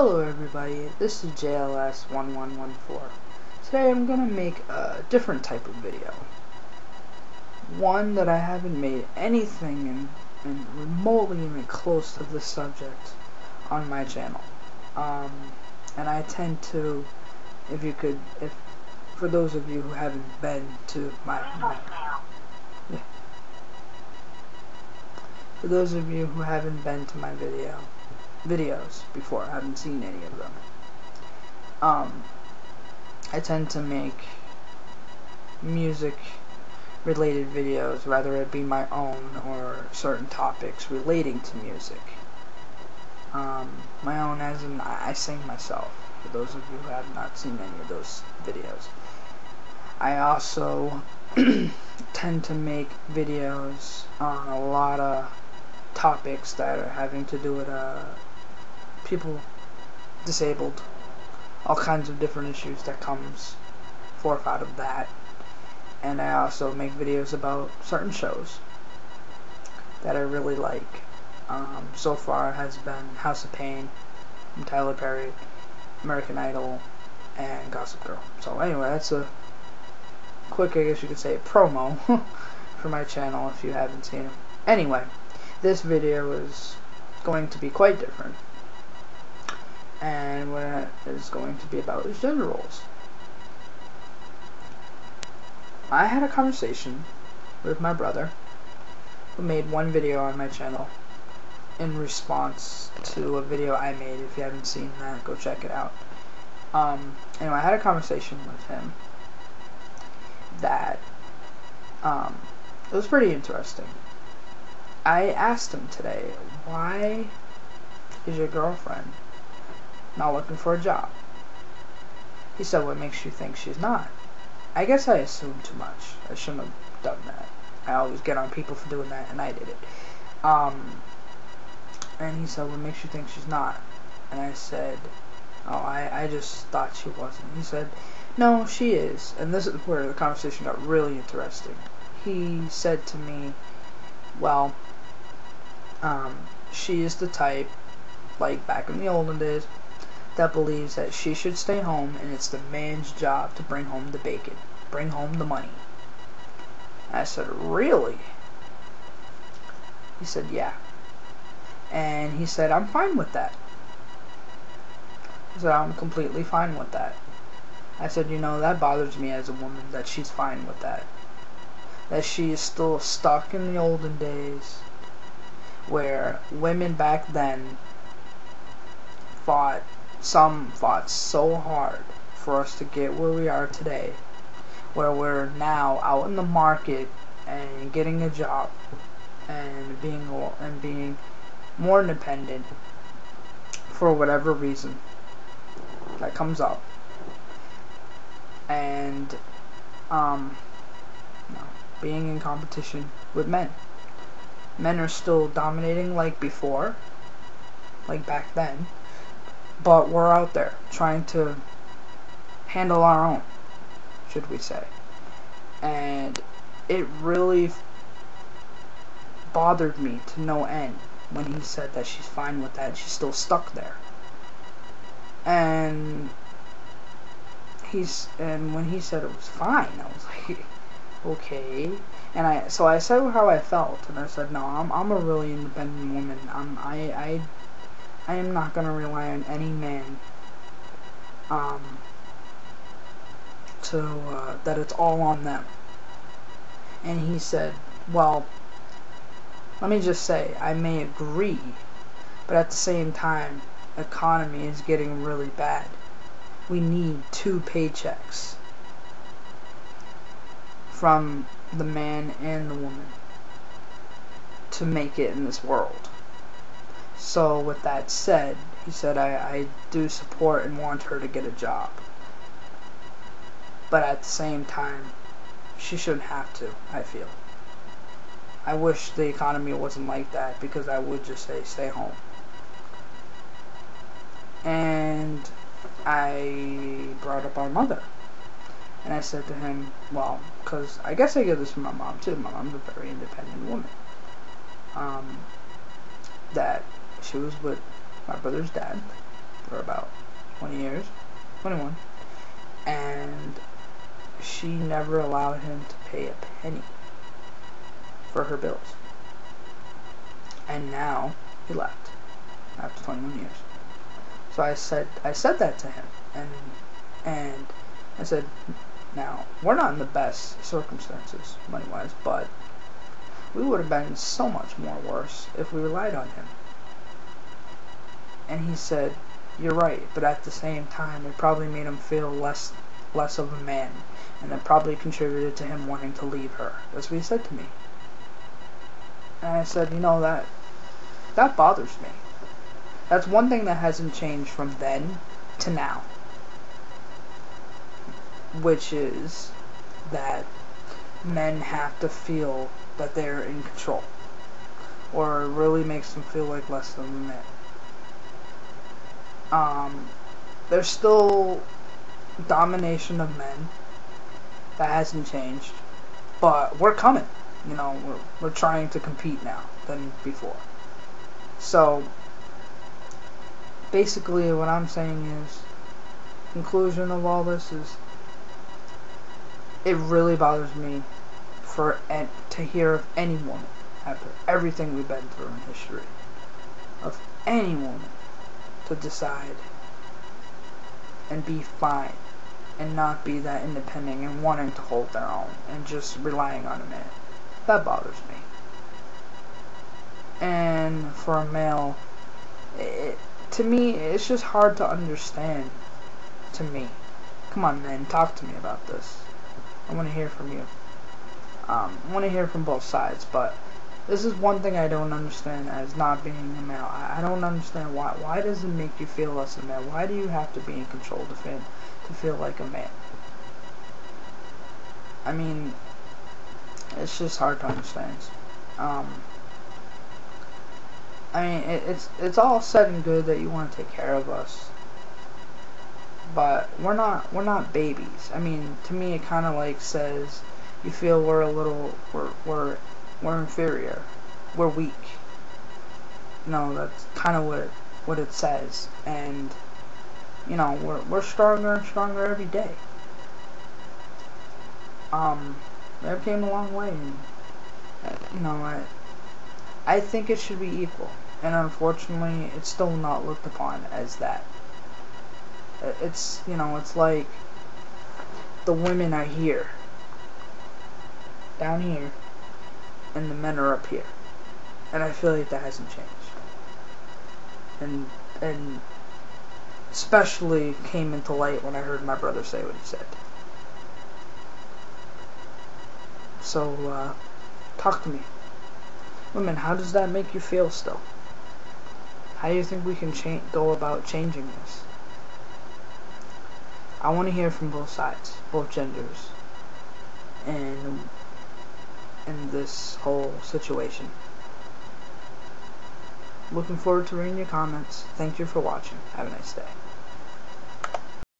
Hello everybody, this is JLS1114. Today I'm going to make a different type of video. One that I haven't made anything in remotely even close to this subject on my channel. And I tend to, for those of you who haven't been to for those of you who haven't been to my videos before, I haven't seen any of them. I tend to make music related videos, whether it be my own or certain topics relating to music. My own as in I sing myself, for those of you who have not seen any of those videos. I also tend to make videos on a lot of topics that are having to do with people disabled, all kinds of different issues that comes forth out of that. And I also make videos about certain shows that I really like. So far has been House of Pain from Tyler Perry, American Idol, and Gossip Girl. So anyway, that's a quick, I guess you could say, promo for my channel if you haven't seen it. Anyway, this video is going to be quite different, and what it is going to be about is gender roles. I had a conversation with my brother, who made one video on my channel in response to a video I made. If you haven't seen that, go check it out. Anyway, I had a conversation with him that it was pretty interesting. I asked him today, why is your girlfriend not looking for a job? He said, what makes you think she's not? I guess I assumed too much. I shouldn't have done that. I always get on people for doing that, and I did it. And he said, what makes you think she's not? And I said, oh, I just thought she wasn't. He said, no, she is. And this is where the conversation got really interesting. He said to me, well, she is the type, like back in the olden days, that believes that she should stay home and it's the man's job to bring home the bacon, bring home the money. I said, really? He said, yeah. And he said, I'm fine with that. I said, I'm completely fine with that. I said, you know, that bothers me as a woman, that she's fine with that. That she is still stuck in the olden days where women back then fought so hard for us to get where we are today, where we're now out in the market and getting a job and being more independent for whatever reason that comes up. And being in competition with men. Men are still dominating like before, like back then, but we're out there trying to handle our own, should we say. And it really bothered me to no end when he said that she's fine with that, she's still stuck there. And when he said it was fine, I was like, okay. And so I said how I felt, and I said, no, I'm a really independent woman. I am not gonna rely on any man that it's all on them. And he said, well, let me just say, I may agree, but at the same time, economy is getting really bad. We need 2 paychecks from the man and the woman to make it in this world. So with that said, he said, I do support and want her to get a job, but at the same time, she shouldn't have to, I feel. I wish the economy wasn't like that, because I would just say stay home. And I brought up our mother, and I said to him, well, because I guess I get this from my mom too. My mom's a very independent woman. That she was with my brother's dad, for about 20 years, 21, and she never allowed him to pay a penny for her bills. And now he left after 21 years. So I said that to him, and I said, now we're not in the best circumstances money-wise, but we would have been so much more worse if we relied on him. And he said, you're right, but at the same time it probably made him feel less of a man, and it probably contributed to him wanting to leave her. That's what he said to me. And I said, you know, that bothers me. That's one thing that hasn't changed from then to now, which is that men have to feel that they're in control, or it really makes them feel like less than a man. There's still domination of men. That hasn't changed, but we're coming. You know, we're trying to compete now than before. So basically what I'm saying is, conclusion of all this is, it really bothers me to hear of any woman, after everything we've been through in history, of any woman to decide and be fine and not be that independent and wanting to hold their own and just relying on a man. That bothers me. And for a male, to me, it's just hard to understand. To me. Come on, man, talk to me about this. I want to hear from you. I want to hear from both sides, but this is one thing I don't understand as not being a male. I don't understand why. Why does it make you feel less a man? Why do you have to be in control to feel like a man? I mean, it's just hard to understand. I mean, it's all said and good that you want to take care of us, but we're not babies. I mean, to me, it kind of like says you feel we're inferior, we're weak. You know, that's kind of what it says, and you know, we're stronger and stronger every day. That came a long way, and you know, I think it should be equal, and unfortunately, it's still not looked upon as that. It's, you know, it's like the women are here, down here, and the men are up here, and I feel like that hasn't changed, and especially came into light when I heard my brother say what he said. So, talk to me. Women, how does that make you feel still? How do you think we can go about changing this? I want to hear from both sides, both genders, and in this whole situation. Looking forward to reading your comments. Thank you for watching. Have a nice day.